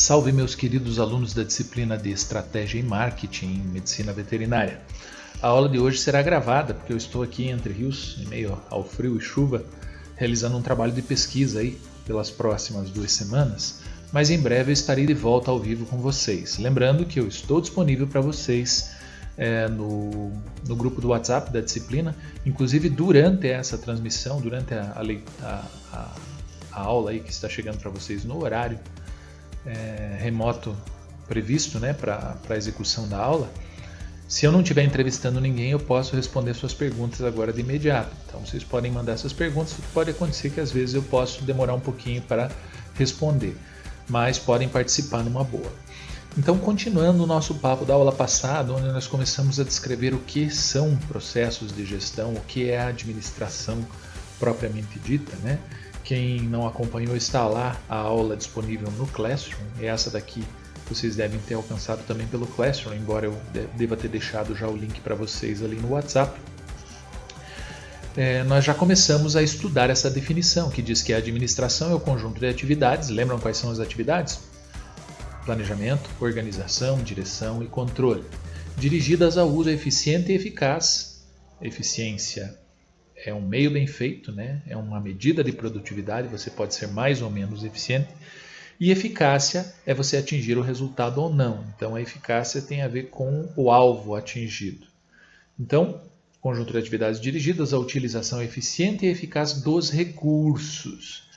Salve meus queridos alunos da disciplina de Estratégia e Marketing em Medicina Veterinária. A aula de hoje será gravada porque eu estou aqui Entre Rios, em meio ao frio e chuva, realizando um trabalho de pesquisa aí pelas próximas 2 semanas, mas em breve eu estarei de volta ao vivo com vocês. Lembrando que eu estou disponível para vocês no grupo do WhatsApp da disciplina, inclusive durante essa transmissão, durante a aula aí que está chegando para vocês no horário remoto previsto, né, para a execução da aula. Se eu não estiver entrevistando ninguém, eu posso responder suas perguntas agora de imediato. Então vocês podem mandar essas perguntas, pode acontecer que às vezes eu posso demorar um pouquinho para responder, mas podem participar numa boa. Então, continuando o nosso papo da aula passada, onde nós começamos a descrever o que são processos de gestão, o que é a administração propriamente dita, né? Quem não acompanhou, está lá a aula disponível no Classroom, e essa daqui vocês devem ter alcançado também pelo Classroom, embora eu deva ter deixado já o link para vocês ali no WhatsApp. Nós já começamos a estudar essa definição, que diz que a administração é o conjunto de atividades. Lembram quais são as atividades? Planejamento, organização, direção e controle, dirigidas ao uso eficiente e eficaz. Eficiência é um meio bem feito, né? É uma medida de produtividade, você pode ser mais ou menos eficiente. E eficácia é você atingir o resultado ou não. Então, a eficácia tem a ver com o alvo atingido. Então, conjunto de atividades dirigidas à utilização eficiente e eficaz dos recursos.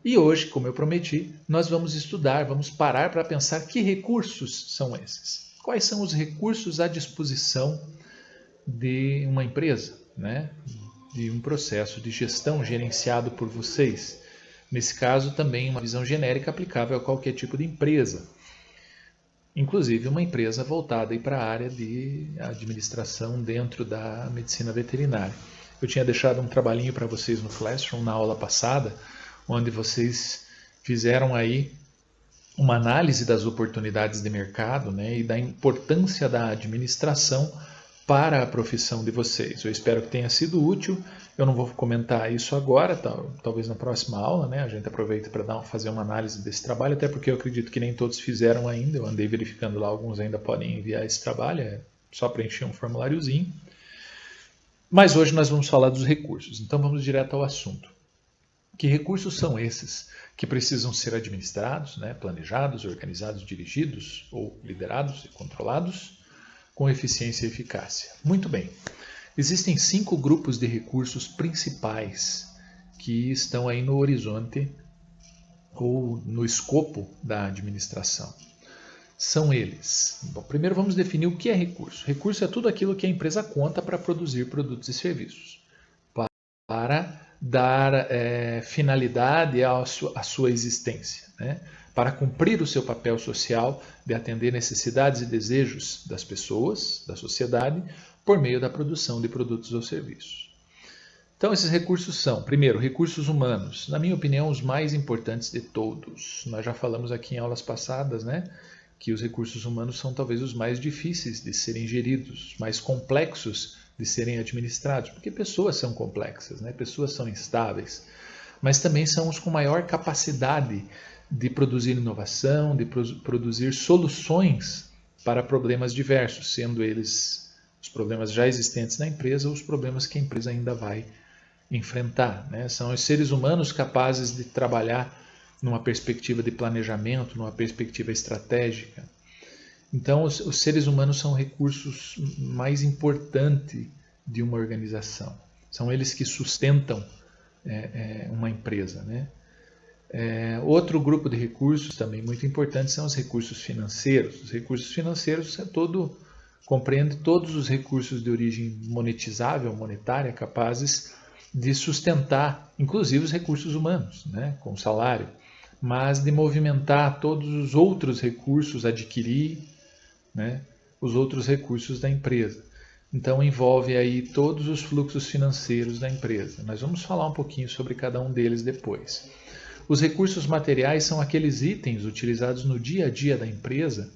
E hoje, como eu prometi, nós vamos estudar, vamos parar para pensar que recursos são esses. Quais são os recursos à disposição de uma empresa, né? De um processo de gestão gerenciado por vocês. Nesse caso, também uma visão genérica aplicável a qualquer tipo de empresa. Inclusive uma empresa voltada para a área de administração dentro da medicina veterinária. Eu tinha deixado um trabalhinho para vocês no Classroom na aula passada, onde vocês fizeram aí uma análise das oportunidades de mercado, né, e da importância da administração para a profissão de vocês. Eu espero que tenha sido útil. Eu não vou comentar isso agora, talvez na próxima aula, né? A gente aproveita para fazer uma análise desse trabalho, até porque eu acredito que nem todos fizeram ainda. Eu andei verificando lá, alguns ainda podem enviar esse trabalho, é só preencher um formuláriozinho. Mas hoje nós vamos falar dos recursos, então vamos direto ao assunto. Que recursos são esses que precisam ser administrados, né? Planejados, organizados, dirigidos ou liderados e controlados com eficiência e eficácia? Muito bem. Existem 5 grupos de recursos principais que estão aí no horizonte ou no escopo da administração. São eles. Bom, primeiro vamos definir o que é recurso. Recurso é tudo aquilo que a empresa conta para produzir produtos e serviços, para dar finalidade à sua existência, né? Para cumprir o seu papel social de atender necessidades e desejos das pessoas, da sociedade, por meio da produção de produtos ou serviços. Então, esses recursos são, primeiro, recursos humanos. Na minha opinião, os mais importantes de todos. Nós já falamos aqui em aulas passadas, né, que os recursos humanos são talvez os mais difíceis de serem geridos, mais complexos de serem administrados, porque pessoas são complexas, né? Pessoas são instáveis, mas também são os com maior capacidade de produzir inovação, de produzir soluções para problemas diversos, sendo eles os problemas já existentes na empresa ou os problemas que a empresa ainda vai enfrentar, né? São os seres humanos capazes de trabalhar numa perspectiva de planejamento, numa perspectiva estratégica. Então, os seres humanos são recursos mais importantes de uma organização. São eles que sustentam uma empresa, né? Outro grupo de recursos também muito importante são os recursos financeiros. Os recursos financeiros compreende todos os recursos de origem monetizável, monetária, capazes de sustentar, inclusive os recursos humanos, né, com salário, mas de movimentar todos os outros recursos, adquirir, né, os outros recursos da empresa. Então envolve aí todos os fluxos financeiros da empresa. Nós vamos falar um pouquinho sobre cada um deles depois. Os recursos materiais são aqueles itens utilizados no dia a dia da empresa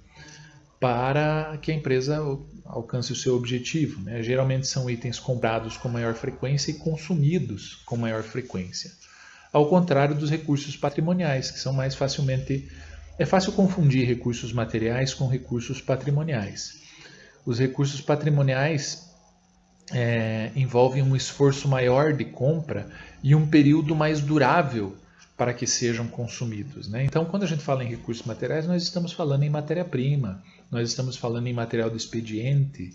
para que a empresa alcance o seu objetivo, né? Geralmente são itens comprados com maior frequência e consumidos com maior frequência. Ao contrário dos recursos patrimoniais, que são mais facilmente É fácil confundir recursos materiais com recursos patrimoniais. Os recursos patrimoniais envolvem um esforço maior de compra e um período mais durável para que sejam consumidos, né? Então, quando a gente fala em recursos materiais, nós estamos falando em matéria-prima, nós estamos falando em material de expediente,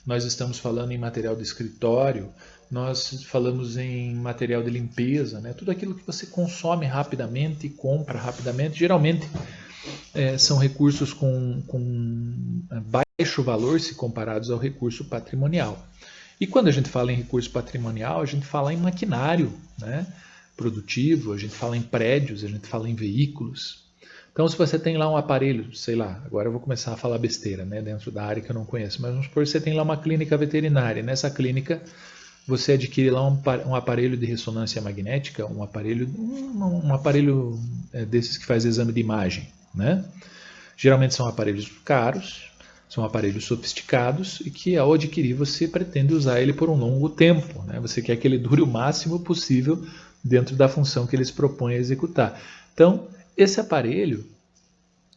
nós estamos falando em material de escritório, nós falamos em material de limpeza, né? Tudo aquilo que você consome rapidamente e compra rapidamente, geralmente são recursos com baixo valor se comparados ao recurso patrimonial. E quando a gente fala em recurso patrimonial, a gente fala em maquinário, né, produtivo, a gente fala em prédios, a gente fala em veículos. Então, se você tem lá um aparelho, sei lá, agora eu vou começar a falar besteira, né, dentro da área que eu não conheço, mas vamos supor que você tem lá uma clínica veterinária. Nessa clínica, você adquire lá um aparelho de ressonância magnética, um aparelho desses que faz exame de imagem, né? Geralmente são aparelhos caros, são aparelhos sofisticados e que ao adquirir você pretende usar ele por um longo tempo, né? Você quer que ele dure o máximo possível dentro da função que eles propõem a executar. Então, esse aparelho,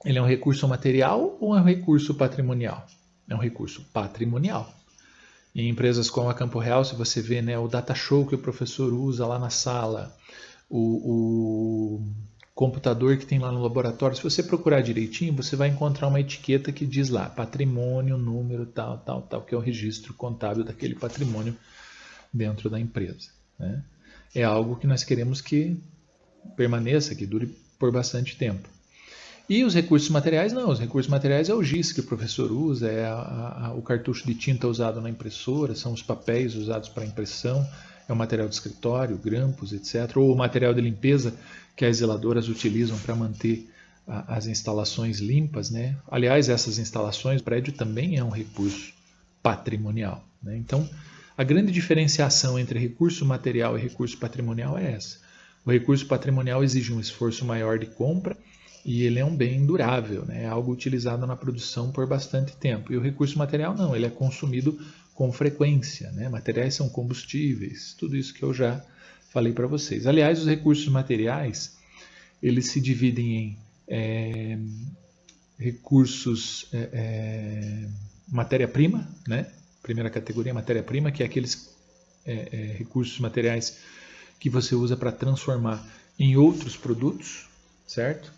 ele é um recurso material ou é um recurso patrimonial? É um recurso patrimonial. Em empresas como a Campo Real, se você vê, né, o data show que o professor usa lá na sala, o computador que tem lá no laboratório, se você procurar direitinho, você vai encontrar uma etiqueta que diz lá patrimônio, número, tal, tal, tal, que é o registro contábil daquele patrimônio dentro da empresa, né? É algo que nós queremos que permaneça, que dure por bastante tempo. E os recursos materiais, não. Os recursos materiais é o giz que o professor usa, é o cartucho de tinta usado na impressora, são os papéis usados para impressão, é o material de escritório, grampos, etc. Ou o material de limpeza que as zeladoras utilizam para manter as instalações limpas, né? Aliás, essas instalações, o prédio também é um recurso patrimonial, né? Então, a grande diferenciação entre recurso material e recurso patrimonial é essa. O recurso patrimonial exige um esforço maior de compra e ele é um bem durável, né? É algo utilizado na produção por bastante tempo. E o recurso material não, ele é consumido com frequência, né? Materiais são combustíveis, tudo isso que eu já falei para vocês. Aliás, os recursos materiais, eles se dividem em recursos matéria-prima, né? Primeira categoria, matéria-prima, que é aqueles recursos materiais que você usa para transformar em outros produtos, certo?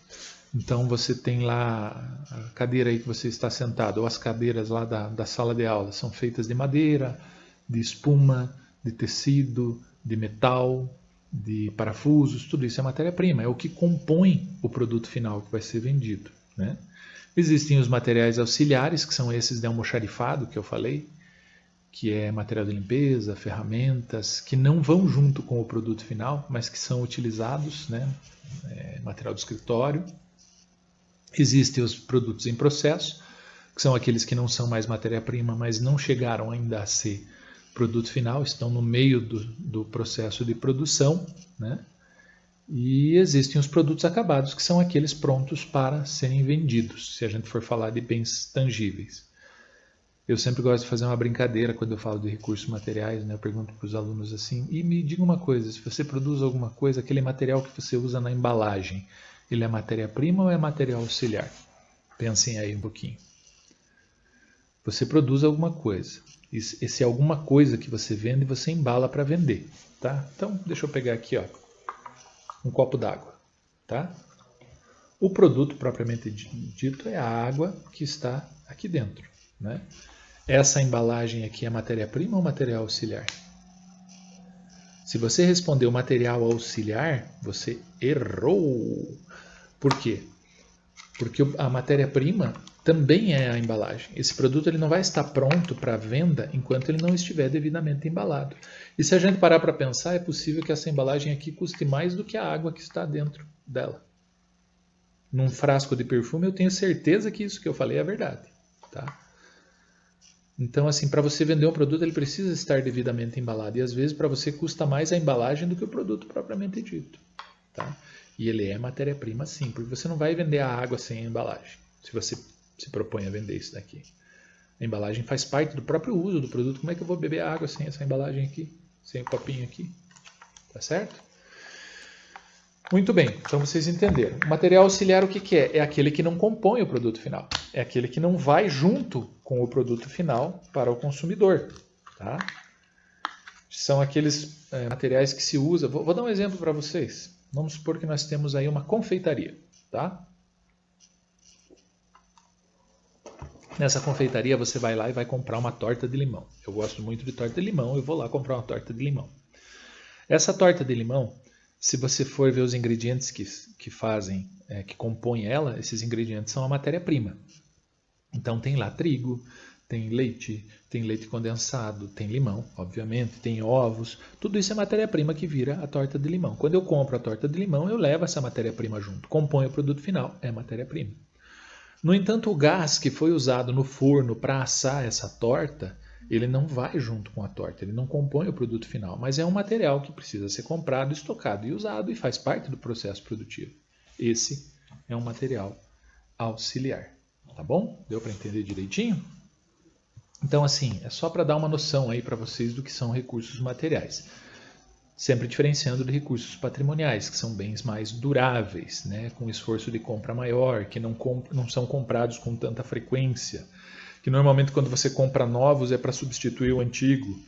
Então você tem lá a cadeira aí que você está sentado, ou as cadeiras lá da sala de aula, são feitas de madeira, de espuma, de tecido, de metal, de parafusos, tudo isso é matéria-prima, é o que compõe o produto final que vai ser vendido, né? Existem os materiais auxiliares, que são esses de almoxarifado que eu falei, que é material de limpeza, ferramentas, que não vão junto com o produto final, mas que são utilizados, né? Material de escritório. Existem os produtos em processo, que são aqueles que não são mais matéria-prima, mas não chegaram ainda a ser produto final, estão no meio do processo de produção, né? E existem os produtos acabados, que são aqueles prontos para serem vendidos, se a gente for falar de bens tangíveis. Eu sempre gosto de fazer uma brincadeira quando eu falo de recursos materiais, né? Eu pergunto para os alunos assim, e me diga uma coisa, se você produz alguma coisa, aquele material que você usa na embalagem, ele é matéria-prima ou é material auxiliar? Pensem aí um pouquinho. Você produz alguma coisa. Esse é alguma coisa que você vende e você embala para vender, tá? Então, deixa eu pegar aqui, ó, um copo d'água, tá? O produto propriamente dito é a água que está aqui dentro, né? Essa embalagem aqui é matéria-prima ou material auxiliar? Se você respondeu material auxiliar, você errou. Por quê? Porque a matéria-prima também é a embalagem. Esse produto ele não vai estar pronto para venda enquanto ele não estiver devidamente embalado. E se a gente parar para pensar, é possível que essa embalagem aqui custe mais do que a água que está dentro dela. Num frasco de perfume, eu tenho certeza que isso que eu falei é verdade, tá? Então, assim, para você vender um produto, ele precisa estar devidamente embalado. E às vezes, para você, custa mais a embalagem do que o produto propriamente dito, tá? E ele é matéria-prima, sim, porque você não vai vender a água sem a embalagem, se você se propõe a vender isso daqui. A embalagem faz parte do próprio uso do produto. Como é que eu vou beber água sem essa embalagem aqui? Sem o copinho aqui? Tá certo? Muito bem, então vocês entenderam. O material auxiliar o que, que é? É aquele que não compõe o produto final. É aquele que não vai junto com o produto final para o consumidor. Tá? São aqueles materiais que se usa. Vou dar um exemplo para vocês. Vamos supor que nós temos aí uma confeitaria. Tá? Nessa confeitaria você vai lá e vai comprar uma torta de limão. Eu gosto muito de torta de limão, eu vou lá comprar uma torta de limão. Essa torta de limão, se você for ver os ingredientes que fazem, que compõem ela, esses ingredientes são a matéria-prima. Então tem lá trigo, tem leite condensado, tem limão, obviamente, tem ovos. Tudo isso é matéria-prima que vira a torta de limão. Quando eu compro a torta de limão, eu levo essa matéria-prima junto. Compõe o produto final, é matéria-prima. No entanto, o gás que foi usado no forno para assar essa torta, ele não vai junto com a torta, ele não compõe o produto final, mas é um material que precisa ser comprado, estocado e usado e faz parte do processo produtivo. Esse é um material auxiliar. Tá bom? Deu para entender direitinho? Então, assim, é só para dar uma noção aí para vocês do que são recursos materiais. Sempre diferenciando de recursos patrimoniais, que são bens mais duráveis, né, com esforço de compra maior, que não são comprados com tanta frequência, que normalmente quando você compra novos é para substituir o antigo.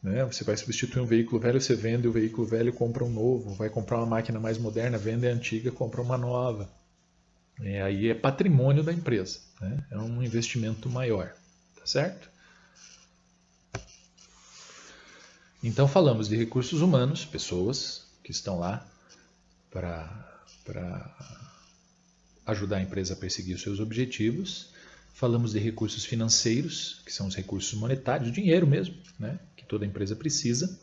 Né? Você vai substituir um veículo velho, você vende o veículo velho, compra um novo, vai comprar uma máquina mais moderna, vende a antiga, compra uma nova. Aí é patrimônio da empresa, né? É um investimento maior, tá certo? Então falamos de recursos humanos, pessoas que estão lá para ajudar a empresa a perseguir os seus objetivos. Falamos de recursos financeiros, que são os recursos monetários, dinheiro mesmo, né, que toda empresa precisa.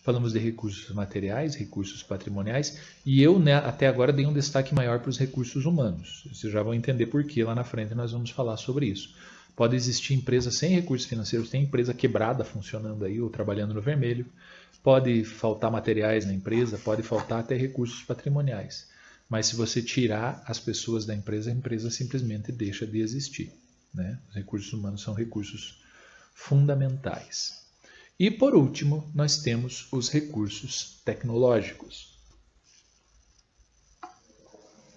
Falamos de recursos materiais, recursos patrimoniais, e eu, né, até agora dei um destaque maior para os recursos humanos. Vocês já vão entender por que lá na frente nós vamos falar sobre isso. Pode existir empresa sem recursos financeiros, tem empresa quebrada funcionando aí ou trabalhando no vermelho. Pode faltar materiais na empresa, pode faltar até recursos patrimoniais. Mas se você tirar as pessoas da empresa, a empresa simplesmente deixa de existir. Né? Os recursos humanos são recursos fundamentais. E por último, nós temos os recursos tecnológicos.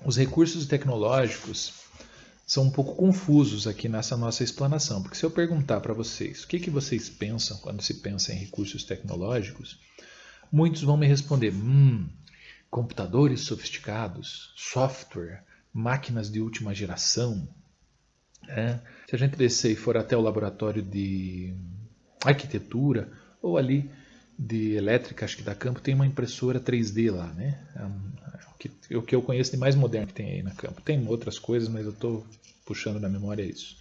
Os recursos tecnológicos são um pouco confusos aqui nessa nossa explanação, porque se eu perguntar para vocês o que vocês pensam quando se pensa em recursos tecnológicos, muitos vão me responder, computadores sofisticados, software, máquinas de última geração. Se a gente descer e for até o laboratório de arquitetura ou ali de elétrica, acho que da Campo, tem uma impressora 3D lá, né? O que eu conheço de mais moderno que tem aí na Campo. Tem outras coisas, mas eu estou puxando na memória isso.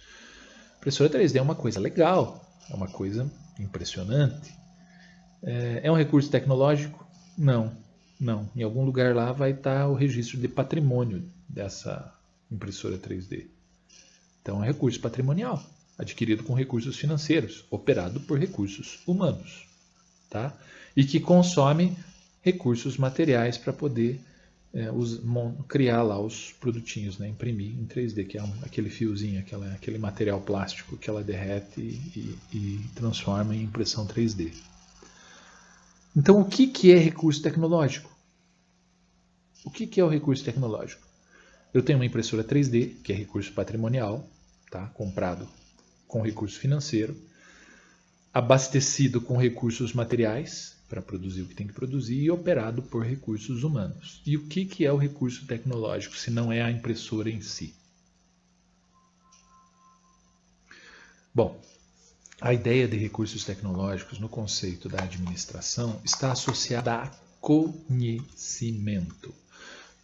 Impressora 3D é uma coisa legal, é uma coisa impressionante. É um recurso tecnológico? Não. Em algum lugar lá vai estar o registro de patrimônio dessa impressora 3D. Então é um recurso patrimonial, adquirido com recursos financeiros, operado por recursos humanos. Tá? E que consome recursos materiais para poder criar lá os produtinhos, né? Imprimir em 3D, que é aquele fiozinho, aquele material plástico que ela derrete e transforma em impressão 3D. Então, o que é recurso tecnológico? O que é o recurso tecnológico? Eu tenho uma impressora 3D, que é recurso patrimonial, tá? Comprado com recurso financeiro, abastecido com recursos materiais, para produzir o que tem que produzir, e operado por recursos humanos. E o que é o recurso tecnológico, se não é a impressora em si? Bom, a ideia de recursos tecnológicos no conceito da administração está associada a conhecimento.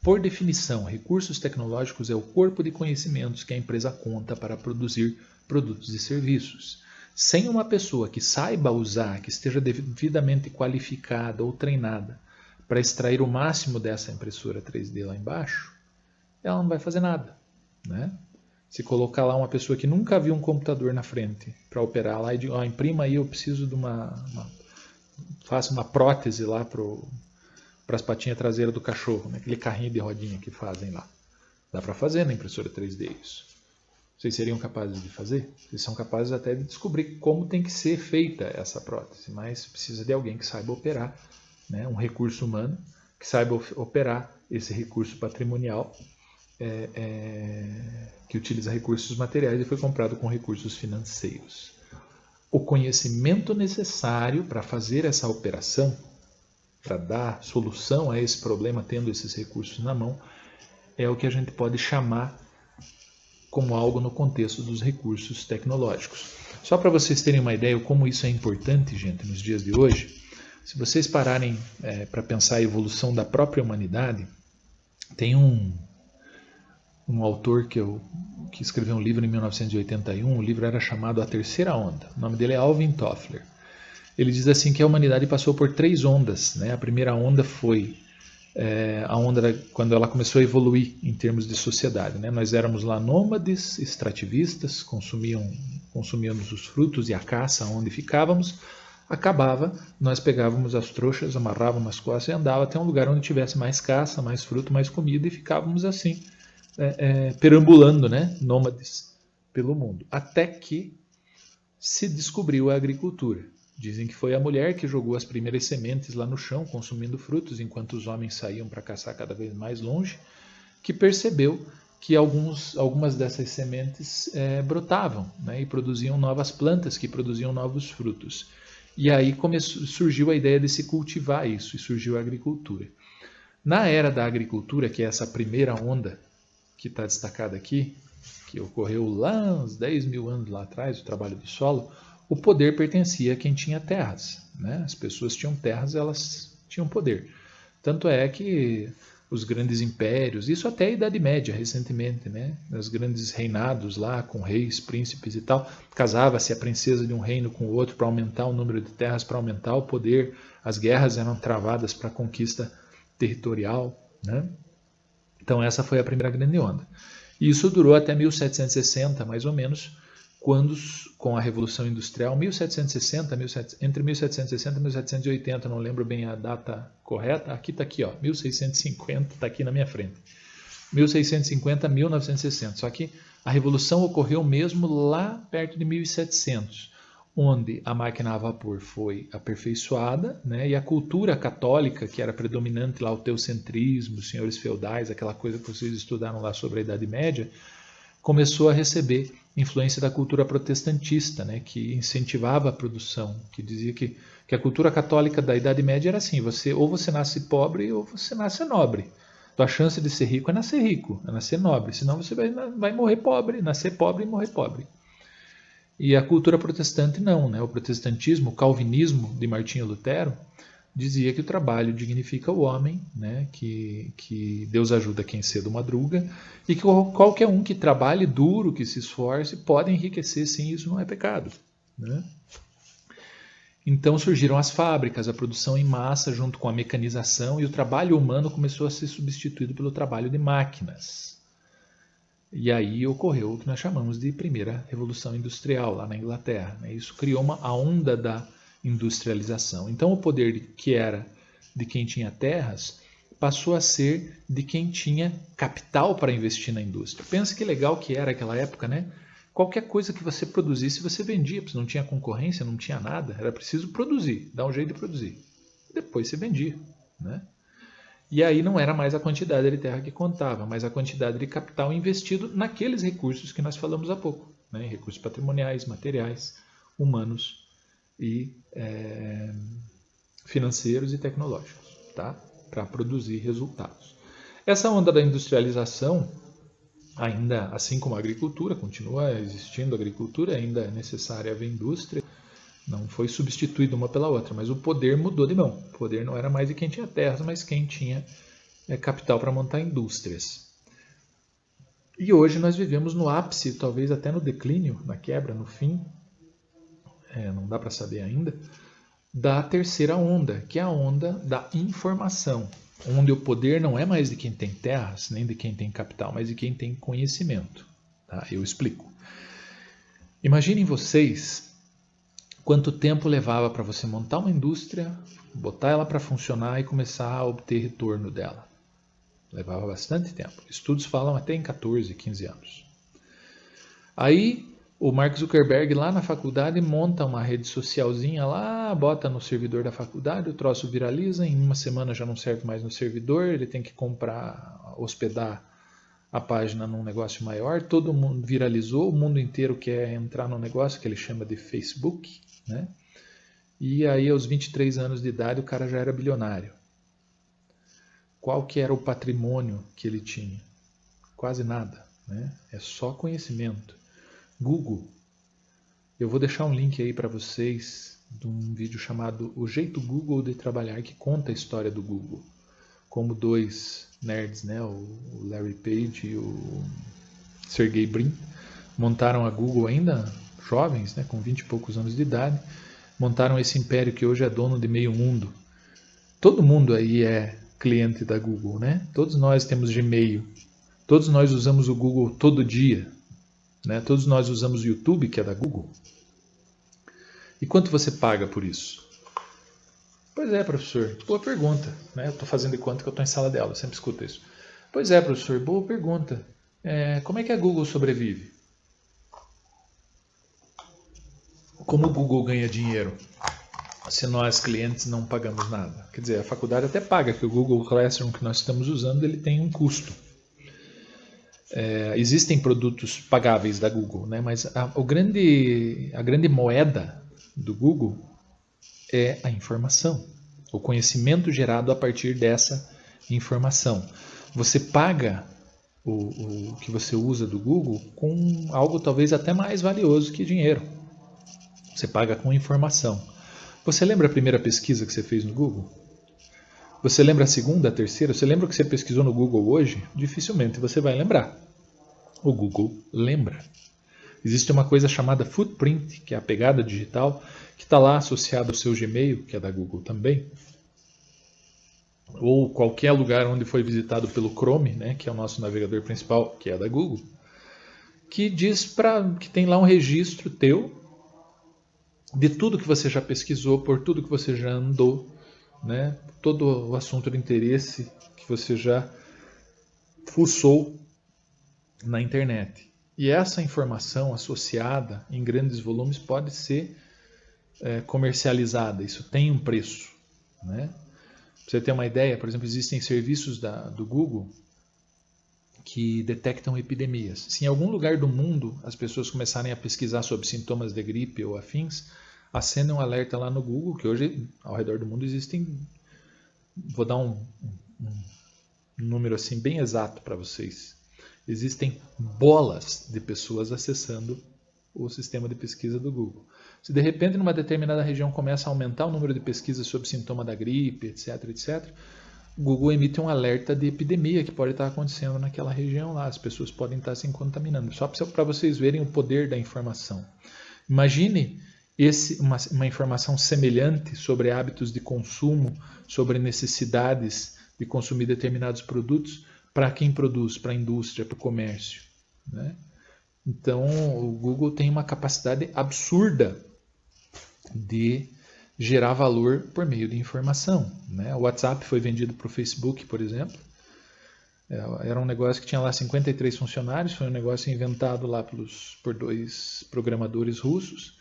Por definição, recursos tecnológicos é o corpo de conhecimentos que a empresa conta para produzir produtos e serviços. Sem uma pessoa que saiba usar, que esteja devidamente qualificada ou treinada para extrair o máximo dessa impressora 3D lá embaixo, ela não vai fazer nada. Né? Se colocar lá uma pessoa que nunca viu um computador na frente para operar lá e diz, imprima aí, eu preciso de faça uma prótese lá para as patinhas traseiras do cachorro, né? Aquele carrinho de rodinha que fazem lá. Dá para fazer na impressora 3D isso. Vocês seriam capazes de fazer? Vocês são capazes até de descobrir como tem que ser feita essa prótese, mas precisa de alguém que saiba operar, né? Um recurso humano que saiba operar esse recurso patrimonial, que utiliza recursos materiais e foi comprado com recursos financeiros. O conhecimento necessário para fazer essa operação, para dar solução a esse problema tendo esses recursos na mão, é o que a gente pode chamar como algo no contexto dos recursos tecnológicos. Só para vocês terem uma ideia de como isso é importante, gente, nos dias de hoje, se vocês pararem para pensar a evolução da própria humanidade, tem um autor que escreveu um livro em 1981, o livro era chamado A Terceira Onda, o nome dele é Alvin Toffler. Ele diz assim que a humanidade passou por 3 ondas, né? A primeira onda foi a onda quando ela começou a evoluir em termos de sociedade, né? Nós éramos lá nômades, extrativistas, consumíamos os frutos e a caça onde ficávamos. Acabava, nós pegávamos as trouxas, amarrávamos nas costas e andava até um lugar onde tivesse mais caça, mais fruto, mais comida e ficávamos assim, perambulando, né? Nômades pelo mundo. Até que se descobriu a agricultura. Dizem que foi a mulher que jogou as primeiras sementes lá no chão, consumindo frutos, enquanto os homens saíam para caçar cada vez mais longe, que percebeu que algumas dessas sementes brotavam, né, e produziam novas plantas que produziam novos frutos. E aí surgiu a ideia de se cultivar isso, e surgiu a agricultura. Na era da agricultura, que é essa primeira onda que está destacada aqui, que ocorreu lá uns 10 mil anos lá atrás, o trabalho do solo, o poder pertencia a quem tinha terras, né? As pessoas tinham terras, elas tinham poder. Tanto é que os grandes impérios, isso até a Idade Média recentemente, né? Os grandes reinados lá com reis, príncipes e tal, casava-se a princesa de um reino com o outro para aumentar o número de terras, para aumentar o poder. As guerras eram travadas para a conquista territorial, né? Então essa foi a primeira grande onda. E isso durou até 1760, mais ou menos, quando, com a Revolução Industrial, entre 1760 e 1780, não lembro bem a data correta, aqui está aqui, ó, 1650, está aqui na minha frente, 1650 a 1960, só que a Revolução ocorreu mesmo lá perto de 1700, onde a máquina a vapor foi aperfeiçoada, né, e a cultura católica, que era predominante lá, o teocentrismo, os senhores feudais, aquela coisa que vocês estudaram lá sobre a Idade Média, começou a receber influência da cultura protestantista, né, que incentivava a produção, que dizia que a cultura católica da Idade Média era assim, ou você nasce pobre ou você nasce nobre. Tua chance de ser rico, é nascer nobre, senão você vai morrer pobre, nascer pobre e morrer pobre. E a cultura protestante não, né? O protestantismo, o calvinismo de Martinho Lutero, dizia que o trabalho dignifica o homem, né? que Deus ajuda quem cedo madruga, e que qualquer um que trabalhe duro, que se esforce, pode enriquecer, sim, isso não é pecado, né? Então surgiram as fábricas, a produção em massa junto com a mecanização, e o trabalho humano começou a ser substituído pelo trabalho de máquinas. E aí ocorreu o que nós chamamos de primeira revolução industrial lá na Inglaterra, né? Isso criou a onda da industrialização. Então o poder que era de quem tinha terras passou a ser de quem tinha capital para investir na indústria. Pensa que legal que era aquela época, né? Qualquer coisa que você produzisse, você vendia, porque não tinha concorrência, não tinha nada, era preciso produzir, dar um jeito de produzir. Depois você vendia, né? E aí não era mais a quantidade de terra que contava, mas a quantidade de capital investido naqueles recursos que nós falamos há pouco, né? Recursos patrimoniais, materiais, humanos e financeiros e tecnológicos, tá? Para produzir resultados. Essa onda da industrialização, ainda assim como a agricultura, continua existindo a agricultura, ainda é necessária haver indústria, não foi substituída uma pela outra, mas o poder mudou de mão. O poder não era mais de quem tinha terras, mas quem tinha capital para montar indústrias. E hoje nós vivemos no ápice, talvez até no declínio, na quebra, no fim, não dá para saber ainda, da terceira onda, que é a onda da informação, onde o poder não é mais de quem tem terras, nem de quem tem capital, mas de quem tem conhecimento. Tá? Eu explico. Imaginem vocês quanto tempo levava para você montar uma indústria, botar ela para funcionar e começar a obter retorno dela. Levava bastante tempo. Estudos falam até em 14, 15 anos. Aí O Mark Zuckerberg lá na faculdade monta uma rede socialzinha lá, bota no servidor da faculdade, o troço viraliza, em uma semana já não serve mais no servidor, ele tem que comprar, hospedar a página num negócio maior, todo mundo viralizou, o mundo inteiro quer entrar no negócio que ele chama de Facebook, né? E aí aos 23 anos de idade o cara já era bilionário. Qual que era o patrimônio que ele tinha? Quase nada, né? É só conhecimento. Google. Eu vou deixar um link aí para vocês de um vídeo chamado O Jeito Google de Trabalhar, que conta a história do Google. Como dois nerds, né, o Larry Page e o Sergey Brin, montaram a Google ainda jovens, né, com 20 e poucos anos de idade, montaram esse império que hoje é dono de meio mundo. Todo mundo aí é cliente da Google, né? Todos nós temos Gmail, todos nós usamos o Google todo dia. Né? Todos nós usamos o YouTube, que é da Google. E quanto você paga por isso? Pois é, professor. Boa pergunta. Né? Eu estou fazendo de conta que eu estou em sala de aula, eu sempre escuto isso. Pois é, professor. Boa pergunta. Como é que a Google sobrevive? Como o Google ganha dinheiro se nós, clientes, não pagamos nada? Quer dizer, a faculdade até paga, que o Google Classroom que nós estamos usando ele tem um custo. Existem produtos pagáveis da Google, né? Mas a grande moeda do Google é a informação, o conhecimento gerado a partir dessa informação. Você paga o que você usa do Google com algo talvez até mais valioso que dinheiro. Você paga com informação. Você lembra a primeira pesquisa que você fez no Google? Você lembra a segunda, a terceira? Você lembra o que você pesquisou no Google hoje? Dificilmente você vai lembrar. O Google lembra. Existe uma coisa chamada footprint, que é a pegada digital, que está lá associada ao seu Gmail, que é da Google também, ou qualquer lugar onde foi visitado pelo Chrome, né, que é o nosso navegador principal, que é da Google, que diz que tem lá um registro teu de tudo que você já pesquisou, por tudo que você já andou, né, todo o assunto de interesse que você já fuçou na internet. E essa informação associada em grandes volumes pode ser comercializada. Isso tem um preço. Né? Pra você ter uma ideia, por exemplo, existem serviços do Google que detectam epidemias. Se em algum lugar do mundo as pessoas começarem a pesquisar sobre sintomas de gripe ou afins, acendem um alerta lá no Google, que hoje ao redor do mundo existem, vou dar um número assim bem exato para vocês, existem bolas de pessoas acessando o sistema de pesquisa do Google. Se de repente numa determinada região começa a aumentar o número de pesquisas sobre sintoma da gripe, etc, o Google emite um alerta de epidemia que pode estar acontecendo naquela região lá. As pessoas podem estar se contaminando. Só para vocês verem o poder da informação. Imagine uma informação semelhante sobre hábitos de consumo, sobre necessidades de consumir determinados produtos para quem produz, para a indústria, para o comércio. Né? Então, o Google tem uma capacidade absurda de gerar valor por meio de informação. Né? O WhatsApp foi vendido para o Facebook, por exemplo. Era um negócio que tinha lá 53 funcionários, foi um negócio inventado lá por dois programadores russos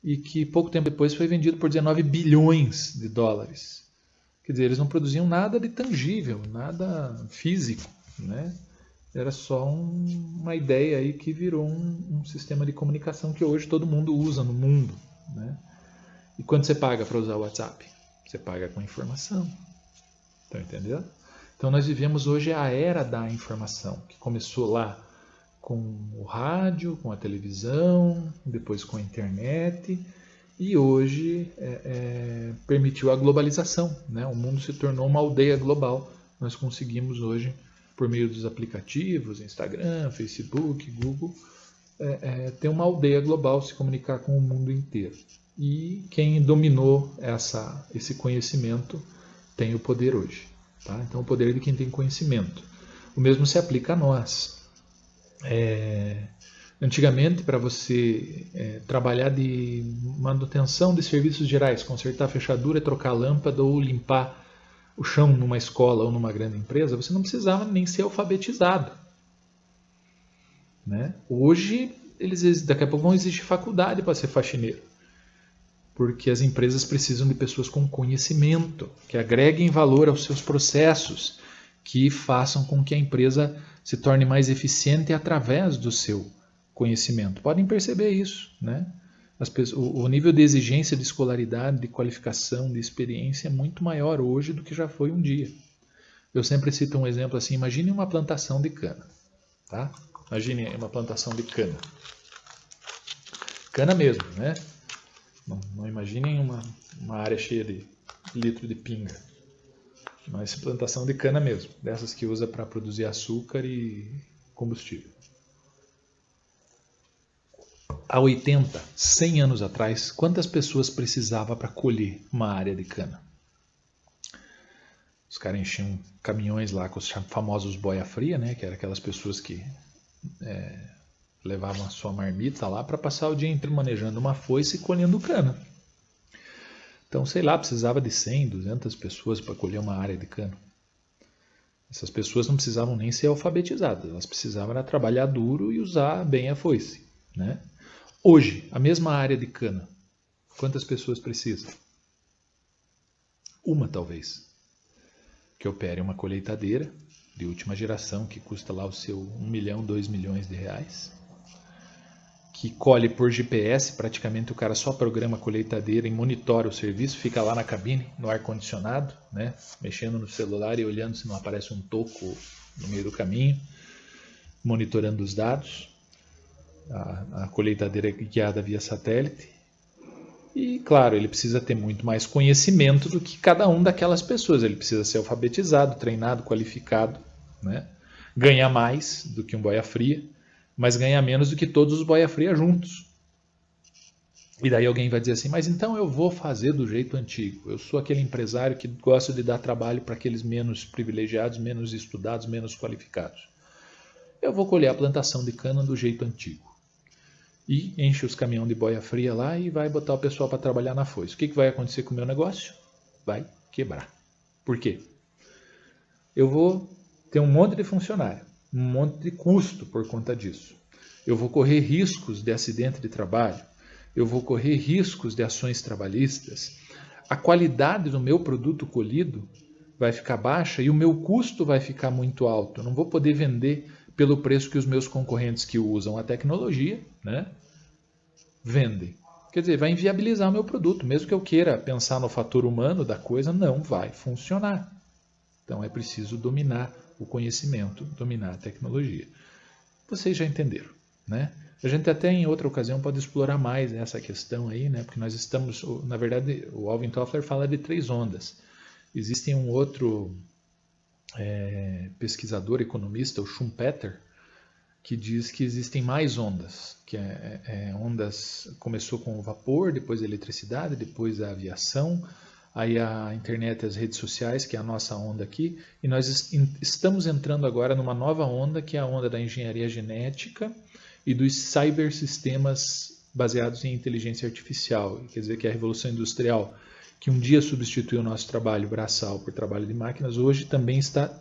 e que pouco tempo depois foi vendido por 19 bilhões de dólares. Quer dizer, eles não produziam nada de tangível, nada físico, né? Era só uma ideia aí que virou um sistema de comunicação que hoje todo mundo usa no mundo, né? E quanto você paga para usar o WhatsApp? Você paga com informação. Estão entendendo? Então nós vivemos hoje a era da informação, que começou lá com o rádio, com a televisão, depois com a internet, e hoje permitiu a globalização. Né? O mundo se tornou uma aldeia global. Nós conseguimos hoje, por meio dos aplicativos, Instagram, Facebook, Google, ter uma aldeia global, se comunicar com o mundo inteiro. E quem dominou esse conhecimento tem o poder hoje. Tá? Então, o poder é de quem tem conhecimento. O mesmo se aplica a nós. Antigamente, para você trabalhar de manutenção de serviços gerais, consertar fechadura, trocar lâmpada ou limpar o chão numa escola ou numa grande empresa, você não precisava nem ser alfabetizado. Né? Hoje eles daqui a pouco vão exigir faculdade para ser faxineiro. Porque as empresas precisam de pessoas com conhecimento, que agreguem valor aos seus processos, que façam com que a empresa se torne mais eficiente através do seu conhecimento. Podem perceber isso, né? O nível de exigência de escolaridade, de qualificação, de experiência é muito maior hoje do que já foi um dia. Eu sempre cito um exemplo assim, imagine uma plantação de cana, tá? Imagine uma plantação de cana. Cana mesmo, né? Não imaginem uma área cheia de litro de pinga. Mas plantação de cana mesmo, dessas que usa para produzir açúcar e combustível. Há 80, 100 anos atrás, quantas pessoas precisava para colher uma área de cana? Os caras enchiam caminhões lá com os famosos boia fria, né? Que eram aquelas pessoas que levavam a sua marmita lá para passar o dia inteiro manejando uma foice e colhendo cana. Então, sei lá, precisava de 100, 200 pessoas para colher uma área de cana. Essas pessoas não precisavam nem ser alfabetizadas, elas precisavam era trabalhar duro e usar bem a foice, né? Hoje, a mesma área de cana, quantas pessoas precisa? Uma, talvez, que opere uma colheitadeira de última geração, que custa lá o seu 1 milhão, 2 milhões de reais, que colhe por GPS, praticamente o cara só programa a colheitadeira e monitora o serviço, fica lá na cabine, no ar-condicionado, né, mexendo no celular e olhando se não aparece um toco no meio do caminho, monitorando os dados. A colheitadeira é guiada via satélite. E, claro, ele precisa ter muito mais conhecimento do que cada um daquelas pessoas. Ele precisa ser alfabetizado, treinado, qualificado, né? Ganhar mais do que um boia fria, mas ganhar menos do que todos os boia fria juntos. E daí alguém vai dizer assim, mas então eu vou fazer do jeito antigo. Eu sou aquele empresário que gosta de dar trabalho para aqueles menos privilegiados, menos estudados, menos qualificados. Eu vou colher a plantação de cana do jeito antigo. E enche os caminhões de boia fria lá e vai botar o pessoal para trabalhar na foice. O que vai acontecer com o meu negócio? Vai quebrar. Por quê? Eu vou ter um monte de funcionário, um monte de custo por conta disso. Eu vou correr riscos de acidente de trabalho, eu vou correr riscos de ações trabalhistas. A qualidade do meu produto colhido vai ficar baixa e o meu custo vai ficar muito alto. Eu não vou poder vender pelo preço que os meus concorrentes que usam a tecnologia, né, vendem. Quer dizer, vai inviabilizar o meu produto. Mesmo que eu queira pensar no fator humano da coisa, não vai funcionar. Então é preciso dominar o conhecimento, dominar a tecnologia. Vocês já entenderam, né? A gente até em outra ocasião pode explorar mais essa questão aí, né? Porque nós estamos, na verdade, o Alvin Toffler fala de 3 ondas. Existe um outro pesquisador, economista, o Schumpeter, que diz que existem mais ondas, que ondas, começou com o vapor, depois a eletricidade, depois a aviação, aí a internet e as redes sociais, que é a nossa onda aqui, e nós estamos entrando agora numa nova onda, que é a onda da engenharia genética e dos cybersistemas baseados em inteligência artificial, quer dizer que a revolução industrial, que um dia substituiu o nosso trabalho braçal por trabalho de máquinas, hoje também está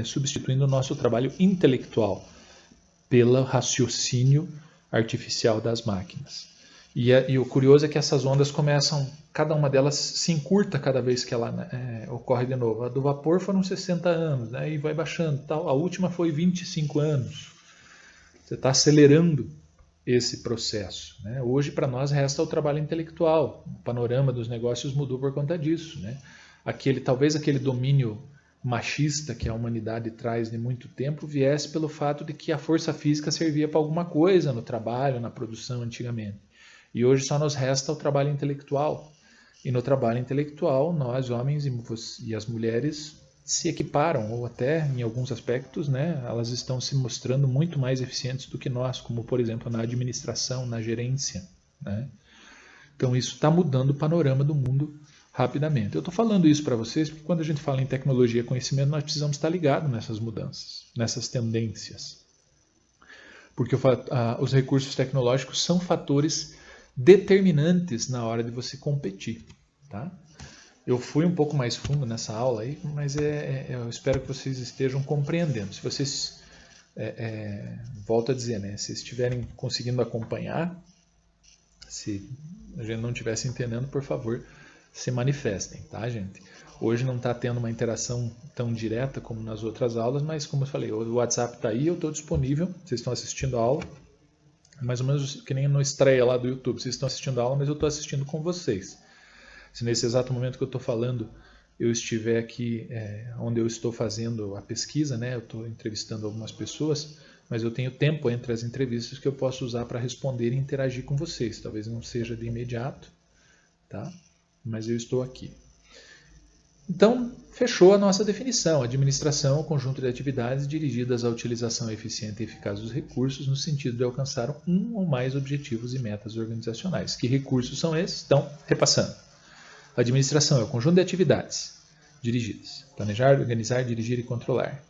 substituindo o nosso trabalho intelectual pelo raciocínio artificial das máquinas. E o curioso é que essas ondas começam, cada uma delas se encurta cada vez que ela ocorre de novo. A do vapor foram 60 anos, né, e vai baixando. Tal. A última foi 25 anos. Você está acelerando esse processo, né? Hoje, para nós, resta o trabalho intelectual. O panorama dos negócios mudou por conta disso, né? Talvez aquele domínio machista que a humanidade traz de muito tempo viesse pelo fato de que a força física servia para alguma coisa no trabalho, na produção antigamente. E hoje só nos resta o trabalho intelectual. E no trabalho intelectual, nós, homens e as mulheres, se equiparam, ou até, em alguns aspectos, né, elas estão se mostrando muito mais eficientes do que nós, como, por exemplo, na administração, na gerência, né? Então, isso está mudando o panorama do mundo rapidamente. Eu estou falando isso para vocês porque quando a gente fala em tecnologia e conhecimento, nós precisamos estar ligados nessas mudanças, nessas tendências. Porque os recursos tecnológicos são fatores determinantes na hora de você competir, tá? Eu fui um pouco mais fundo nessa aula aí, mas eu espero que vocês estejam compreendendo. Se vocês volto a dizer, né? Se estiverem conseguindo acompanhar, se a gente não estiver se entendendo, por favor, se manifestem, tá, gente? Hoje não está tendo uma interação tão direta como nas outras aulas, mas como eu falei, o WhatsApp está aí, eu estou disponível, vocês estão assistindo a aula, mais ou menos que nem no estreia lá do YouTube, vocês estão assistindo a aula, mas eu estou assistindo com vocês. Se nesse exato momento que eu estou falando, eu estiver aqui onde eu estou fazendo a pesquisa, né, eu estou entrevistando algumas pessoas, mas eu tenho tempo entre as entrevistas que eu posso usar para responder e interagir com vocês. Talvez não seja de imediato, tá? Mas eu estou aqui. Então, fechou a nossa definição. Administração é o conjunto de atividades dirigidas à utilização eficiente e eficaz dos recursos no sentido de alcançar um ou mais objetivos e metas organizacionais. Que recursos são esses? Então, repassando. A administração é o conjunto de atividades dirigidas. Planejar, organizar, dirigir e controlar.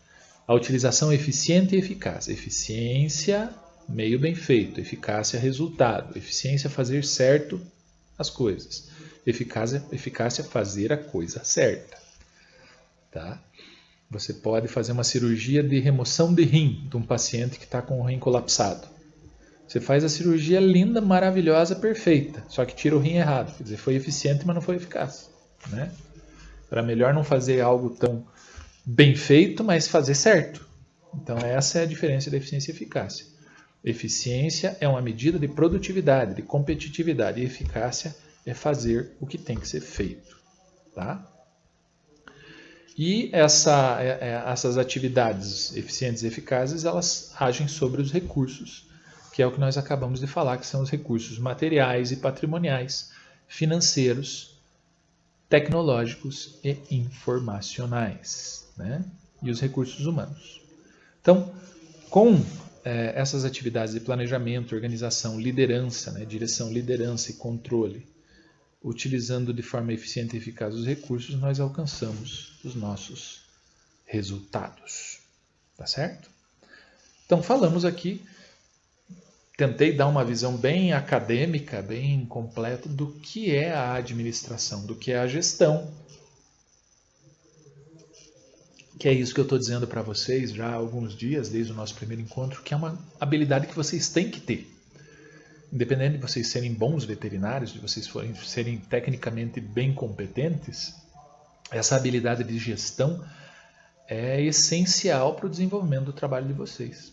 A utilização eficiente e eficaz. Eficiência, meio bem feito. Eficácia, resultado. Eficiência, fazer certo as coisas. Eficácia, fazer a coisa certa. Tá? Você pode fazer uma cirurgia de remoção de rim de um paciente que está com o rim colapsado. Você faz a cirurgia linda, maravilhosa, perfeita, só que tira o rim errado. Quer dizer, foi eficiente, mas não foi eficaz. Né? Era melhor não fazer algo tão bem feito, mas fazer certo. Então essa é a diferença da eficiência e eficácia. Eficiência é uma medida de produtividade, de competitividade, e eficácia é fazer o que tem que ser feito. Tá? E essas atividades eficientes e eficazes, elas agem sobre os recursos, que é o que nós acabamos de falar, que são os recursos materiais e patrimoniais, financeiros, tecnológicos e informacionais, né? E os recursos humanos. Então, com essas atividades de planejamento, organização, liderança, né? Direção, liderança e controle, utilizando de forma eficiente e eficaz os recursos, nós alcançamos os nossos resultados. Tá certo? Então, falamos aqui, tentei dar uma visão bem acadêmica, bem completa do que é a administração, do que é a gestão. Que é isso que eu estou dizendo para vocês já há alguns dias, desde o nosso primeiro encontro, que é uma habilidade que vocês têm que ter. Independente de vocês serem bons veterinários, de vocês serem tecnicamente bem competentes, essa habilidade de gestão é essencial para o desenvolvimento do trabalho de vocês.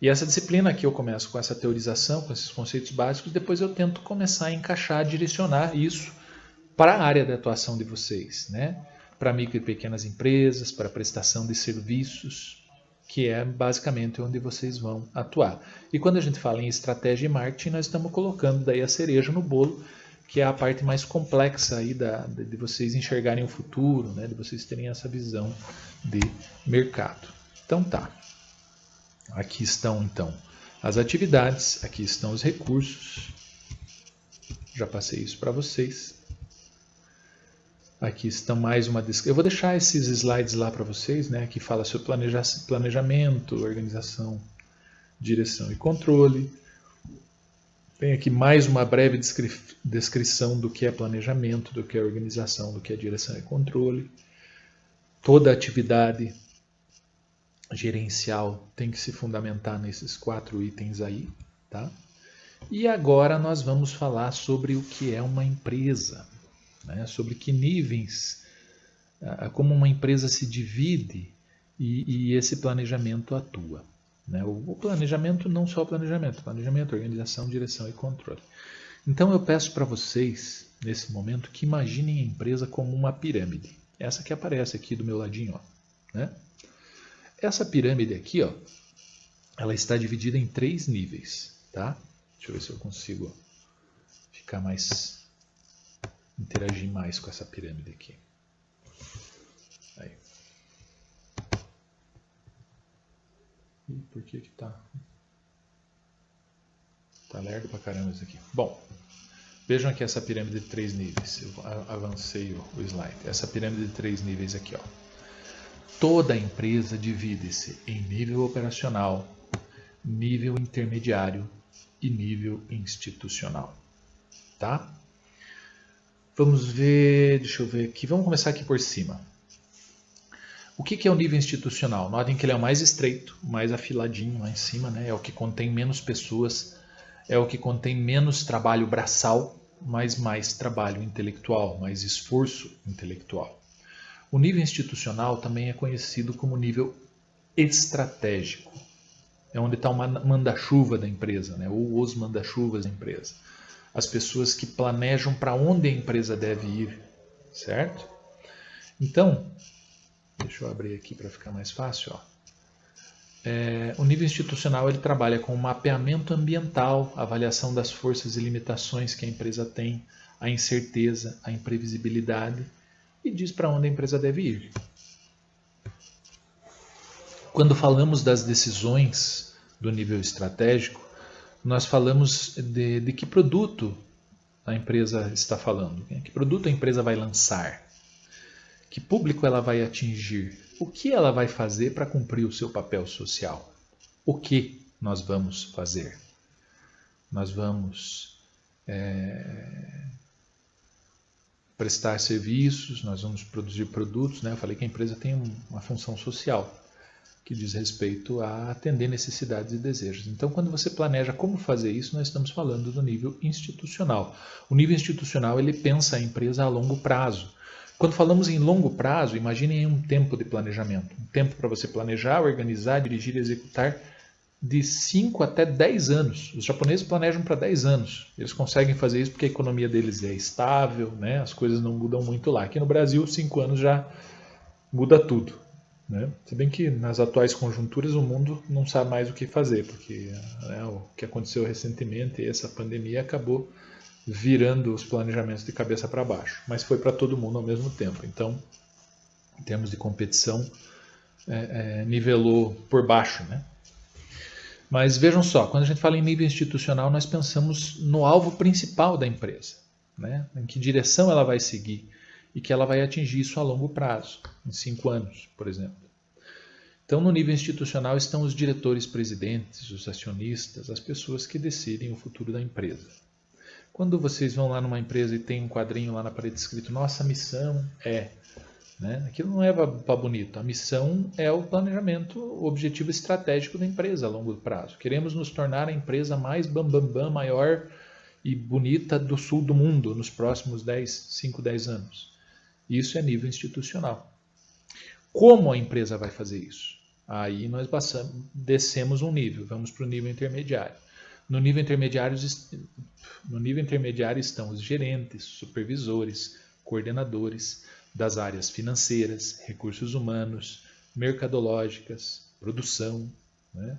E essa disciplina aqui eu começo com essa teorização, com esses conceitos básicos, depois eu tento começar a encaixar, direcionar isso para a área de atuação de vocês, né? Para micro e pequenas empresas, para prestação de serviços, que é basicamente onde vocês vão atuar. E quando a gente fala em estratégia e marketing, nós estamos colocando daí a cereja no bolo, que é a parte mais complexa aí de vocês enxergarem o futuro, né? De vocês terem essa visão de mercado. Então tá. Aqui estão então as atividades, aqui estão os recursos. Já passei isso para vocês. Aqui estão mais uma descrição. Eu vou deixar esses slides lá para vocês, né? Que fala sobre planejamento, organização, direção e controle. Tem aqui mais uma breve descrição do que é planejamento, do que é organização, do que é direção e controle. Toda atividade gerencial tem que se fundamentar nesses 4 itens aí, tá? E agora nós vamos falar sobre o que é uma empresa. Né, sobre que níveis, como uma empresa se divide e esse planejamento atua. Né? O planejamento, não só o planejamento, organização, direção e controle. Então eu peço para vocês, nesse momento, que imaginem a empresa como uma pirâmide. Essa que aparece aqui do meu ladinho. Ó, né? Essa pirâmide aqui, ó, ela está dividida em 3 níveis. Tá? Deixa eu ver se eu consigo ficar mais... interagir mais com essa pirâmide aqui. Aí. E por que tá lerdo pra caramba isso aqui? Bom, vejam aqui essa pirâmide de 3 níveis. Eu avancei o slide. Essa pirâmide de 3 níveis aqui, ó. Toda empresa divide-se em nível operacional, nível intermediário e nível institucional. Tá? Vamos ver, deixa eu ver aqui, vamos começar aqui por cima. O que é o nível institucional? Notem que ele é o mais estreito, o mais afiladinho lá em cima, né? É o que contém menos pessoas, é o que contém menos trabalho braçal, mas mais trabalho intelectual, mais esforço intelectual. O nível institucional também é conhecido como nível estratégico. É onde está o manda-chuva da empresa, né? Ou os manda-chuvas da empresa. As pessoas que planejam para onde a empresa deve ir, certo? Então, deixa eu abrir aqui para ficar mais fácil. O nível institucional ele trabalha com mapeamento ambiental, avaliação das forças e limitações que a empresa tem, a incerteza, a imprevisibilidade e diz para onde a empresa deve ir. Quando falamos das decisões do nível estratégico, nós falamos de que produto a empresa está falando, que produto a empresa vai lançar, que público ela vai atingir, o que ela vai fazer para cumprir o seu papel social, o que nós vamos fazer. Nós vamos prestar serviços, nós vamos produzir produtos, né? Eu falei que a empresa tem uma função social que diz respeito a atender necessidades e desejos. Então, quando você planeja como fazer isso, nós estamos falando do nível institucional. O nível institucional ele pensa a empresa a longo prazo. Quando falamos em longo prazo, imaginem um tempo de planejamento. Um tempo para você planejar, organizar, dirigir e executar de 5 até 10 anos. Os japoneses planejam para 10 anos. Eles conseguem fazer isso porque a economia deles é estável, né? As coisas não mudam muito lá. Aqui no Brasil, 5 anos já muda tudo. Né? Se bem que nas atuais conjunturas o mundo não sabe mais o que fazer, porque o que aconteceu recentemente, essa pandemia acabou virando os planejamentos de cabeça para baixo, mas foi para todo mundo ao mesmo tempo. Então, em termos de competição, nivelou por baixo. Né? Mas vejam só, quando a gente fala em nível institucional, nós pensamos no alvo principal da empresa, né? Em que direção ela vai seguir e que ela vai atingir isso a longo prazo, em 5 anos, por exemplo. Então, no nível institucional estão os diretores presidentes, os acionistas, as pessoas que decidem o futuro da empresa. Quando vocês vão lá numa empresa e tem um quadrinho lá na parede escrito nossa missão é... Né? Aquilo não é para bonito. A missão é o planejamento, o objetivo estratégico da empresa a longo prazo. Queremos nos tornar a empresa mais bambambam, maior e bonita do sul do mundo nos próximos 5, 10 anos. Isso é nível institucional. Como a empresa vai fazer isso? Aí nós descemos um nível, vamos para o nível intermediário. No nível intermediário estão os gerentes, supervisores, coordenadores das áreas financeiras, recursos humanos, mercadológicas, produção, né?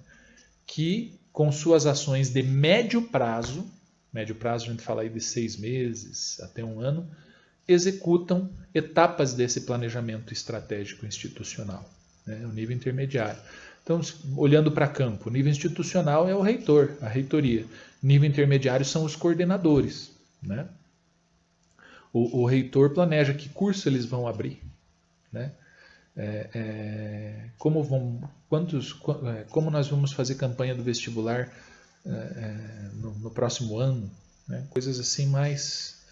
Que com suas ações de médio prazo a gente fala aí de 6 meses até 1 ano, executam etapas desse planejamento estratégico institucional, né? O nível intermediário. Então, olhando para campo, o nível institucional é o reitor, a reitoria. Nível intermediário são os coordenadores, né? O reitor planeja que curso eles vão abrir, né? Como nós vamos fazer campanha do vestibular no próximo ano, né? Coisas assim mais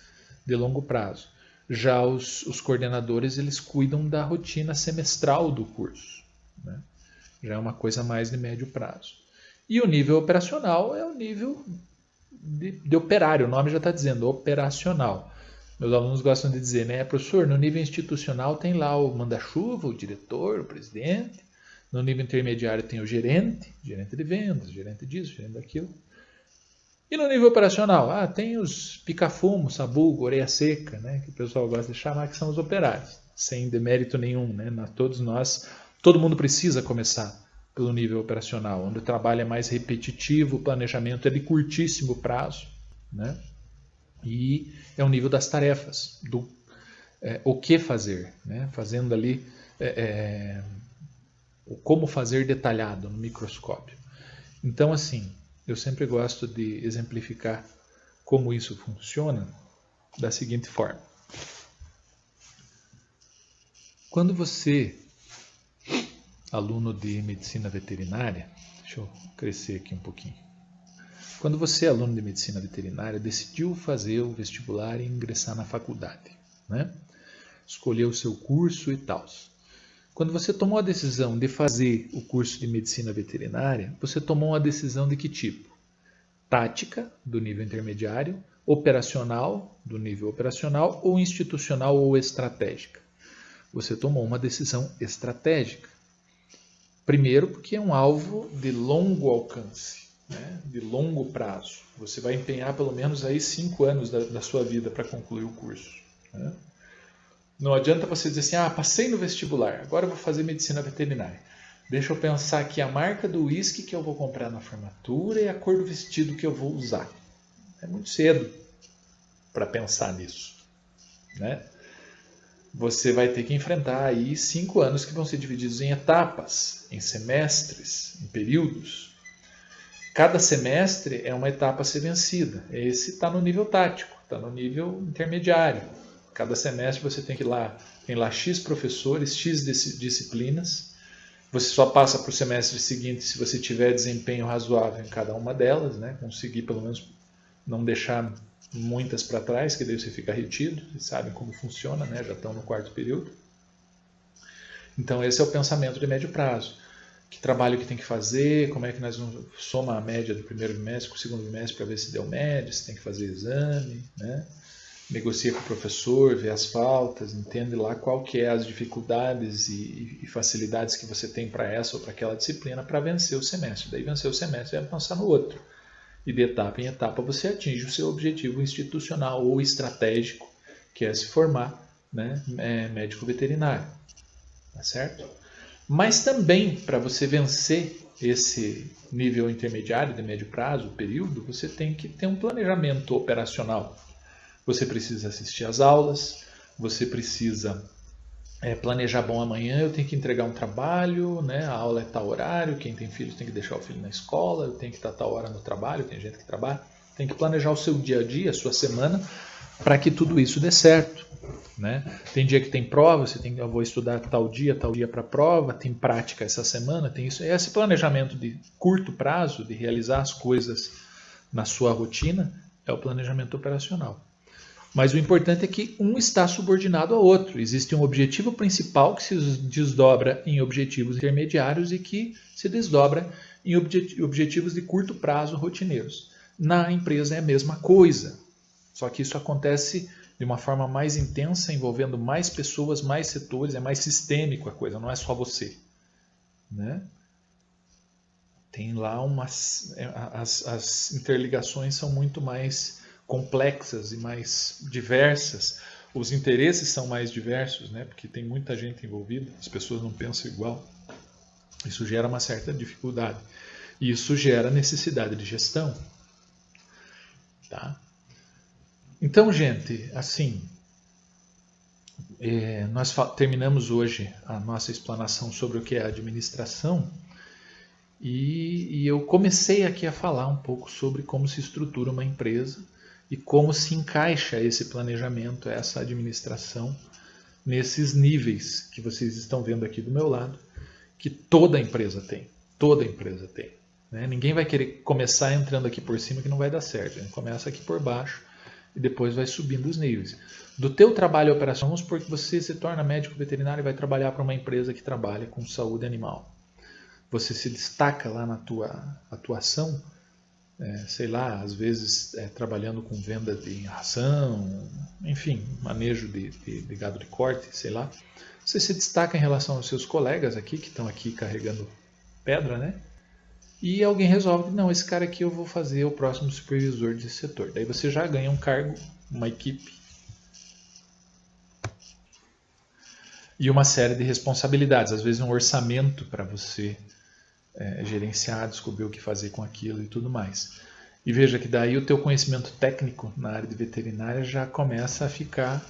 de longo prazo. Já os coordenadores eles cuidam da rotina semestral do curso, né? Já é uma coisa mais de médio prazo. E o nível operacional é o nível de operário, o nome já está dizendo, operacional. Meus alunos gostam de dizer, né, professor, no nível institucional tem lá o manda-chuva, o diretor, o presidente. No nível intermediário tem o gerente de vendas, gerente disso, gerente daquilo. E no nível operacional, tem os pica-fumo, sabugo, orelha seca, né, que o pessoal gosta de chamar, que são os operários. Sem demérito nenhum, né, todo mundo precisa começar pelo nível operacional, onde o trabalho é mais repetitivo, o planejamento é de curtíssimo prazo, né? E é o nível das tarefas, o que fazer, né? Fazendo ali o como fazer detalhado no microscópio. Então, assim, eu sempre gosto de exemplificar como isso funciona da seguinte forma. Quando você, aluno de medicina veterinária, deixa eu crescer aqui um pouquinho. Quando você, aluno de medicina veterinária, decidiu fazer o vestibular e ingressar na faculdade, né? Escolheu o seu curso e tal. Quando você tomou a decisão de fazer o curso de medicina veterinária, você tomou uma decisão de que tipo? Tática, do nível intermediário, operacional, do nível operacional, ou institucional ou estratégica? Você tomou uma decisão estratégica. Primeiro, porque é um alvo de longo alcance, né? De longo prazo. Você vai empenhar pelo menos aí 5 anos da sua vida para concluir o curso, né? Não adianta você dizer assim, passei no vestibular, agora eu vou fazer medicina veterinária. Deixa eu pensar aqui a marca do uísque que eu vou comprar na formatura e a cor do vestido que eu vou usar. É muito cedo para pensar nisso, né? Você vai ter que enfrentar aí 5 anos que vão ser divididos em etapas, em semestres, em períodos. Cada semestre é uma etapa a ser vencida. Esse está no nível tático, está no nível intermediário. Cada semestre você tem lá X professores, X disciplinas. Você só passa para o semestre seguinte se você tiver desempenho razoável em cada uma delas, né? Conseguir pelo menos não deixar muitas para trás, que daí você fica retido, vocês sabem como funciona, né? Já estão no 4º período. Então esse é o pensamento de médio prazo. Que trabalho que tem que fazer, como é que nós vamos somar a média do primeiro bimestre com o segundo bimestre para ver se deu média, se tem que fazer exame, né? Negocia com o professor, vê as faltas, entende lá qual que é as dificuldades e facilidades que você tem para essa ou para aquela disciplina para vencer o semestre. Daí vencer o semestre é avançar no outro. E de etapa em etapa você atinge o seu objetivo institucional ou estratégico, que é se formar, né, médico veterinário. Tá certo? Mas também, para você vencer esse nível intermediário de médio prazo, período, você tem que ter um planejamento operacional. Você precisa assistir às aulas, você precisa planejar, bom, amanhã eu tenho que entregar um trabalho, né? A aula é tal horário, quem tem filhos tem que deixar o filho na escola, eu tenho que estar tal hora no trabalho, tem gente que trabalha, tem que planejar o seu dia a dia, a sua semana, para que tudo isso dê certo, né? Tem dia que tem prova, eu vou estudar tal dia para a prova, tem prática essa semana, tem isso. Esse planejamento de curto prazo, de realizar as coisas na sua rotina, é o planejamento operacional. Mas o importante é que um está subordinado ao outro. Existe um objetivo principal que se desdobra em objetivos intermediários e que se desdobra em objetivos de curto prazo rotineiros. Na empresa é a mesma coisa, só que isso acontece de uma forma mais intensa, envolvendo mais pessoas, mais setores, é mais sistêmico a coisa, não é só você, né? Tem lá as interligações são muito mais complexas e mais diversas, os interesses são mais diversos, né? Porque tem muita gente envolvida, as pessoas não pensam igual. Isso gera uma certa dificuldade. E isso gera necessidade de gestão. Tá? Então, gente, assim, nós terminamos hoje a nossa explanação sobre o que é a administração e eu comecei aqui a falar um pouco sobre como se estrutura uma empresa e como se encaixa esse planejamento, essa administração, nesses níveis que vocês estão vendo aqui do meu lado, que toda empresa tem. Toda empresa tem. Né? Ninguém vai querer começar entrando aqui por cima que não vai dar certo. A gente começa aqui por baixo e depois vai subindo os níveis. Do teu trabalho operacional, vamos supor que você se torna médico veterinário e vai trabalhar para uma empresa que trabalha com saúde animal. Você se destaca lá na tua atuação, sei lá, às vezes trabalhando com venda de ração, enfim, manejo de gado de corte, sei lá. Você se destaca em relação aos seus colegas aqui, que estão aqui carregando pedra, né? E alguém resolve, não, esse cara aqui eu vou fazer o próximo supervisor desse setor. Daí você já ganha um cargo, uma equipe e uma série de responsabilidades, às vezes um orçamento para você gerenciar, descobrir o que fazer com aquilo e tudo mais. E veja que daí o teu conhecimento técnico na área de veterinária já começa a ficar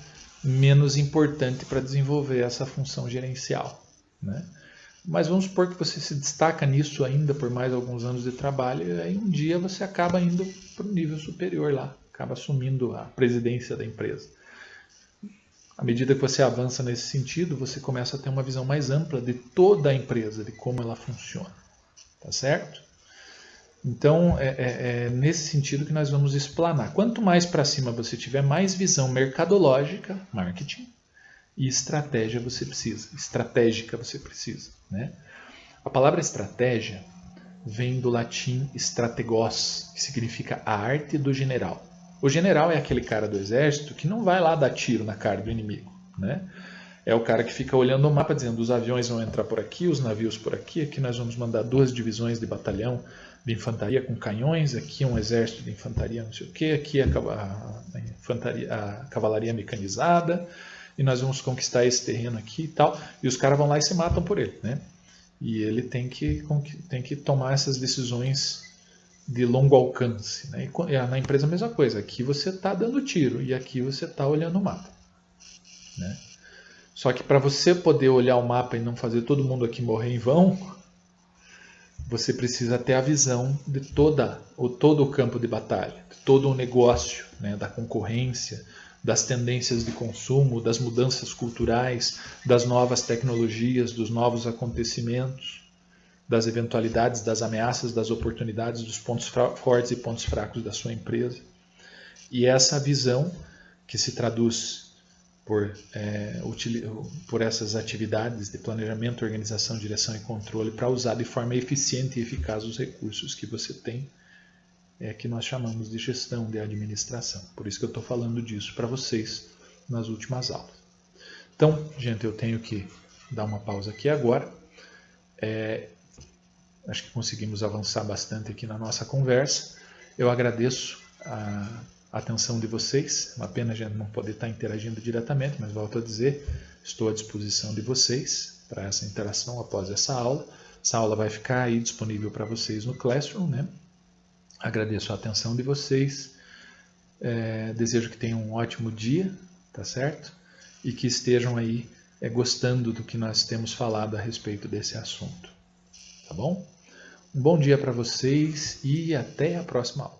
menos importante para desenvolver essa função gerencial, né? Mas vamos supor que você se destaca nisso ainda por mais alguns anos de trabalho e aí um dia você acaba indo para o nível superior lá, acaba assumindo a presidência da empresa. À medida que você avança nesse sentido, você começa a ter uma visão mais ampla de toda a empresa, de como ela funciona. Tá certo? Então, é nesse sentido que nós vamos explanar. Quanto mais para cima você tiver, mais visão mercadológica, marketing, e estratégia você precisa, estratégica você precisa, né? A palavra estratégia vem do latim strategos, que significa a arte do general. O general é aquele cara do exército que não vai lá dar tiro na cara do inimigo, né? É o cara que fica olhando o mapa dizendo os aviões vão entrar por aqui, os navios por aqui, aqui nós vamos mandar 2 divisões de batalhão de infantaria com canhões, aqui um exército de infantaria não sei o que, aqui a cavalaria mecanizada, e nós vamos conquistar esse terreno aqui e tal, e os caras vão lá e se matam por ele, né? E ele tem que tomar essas decisões de longo alcance, né? E na empresa a mesma coisa, aqui você está dando tiro e aqui você está olhando o mapa, né? Só que para você poder olhar o mapa e não fazer todo mundo aqui morrer em vão, você precisa ter a visão de todo o campo de batalha, de todo o negócio, né, da concorrência, das tendências de consumo, das mudanças culturais, das novas tecnologias, dos novos acontecimentos, das eventualidades, das ameaças, das oportunidades, dos pontos fortes e pontos fracos da sua empresa. E essa visão, que se traduz por essas atividades de planejamento, organização, direção e controle para usar de forma eficiente e eficaz os recursos que você tem, que nós chamamos de gestão, de administração. Por isso que eu estou falando disso para vocês nas últimas aulas. Então, gente, eu tenho que dar uma pausa aqui agora. Acho que conseguimos avançar bastante aqui na nossa conversa. Eu agradeço a atenção de vocês. Uma pena a gente não poder estar interagindo diretamente, mas volto a dizer, estou à disposição de vocês para essa interação após essa aula. Essa aula vai ficar aí disponível para vocês no Classroom, né? Agradeço a atenção de vocês. Desejo que tenham um ótimo dia, tá certo? E que estejam aí gostando do que nós temos falado a respeito desse assunto. Tá bom? Um bom dia para vocês e até a próxima aula.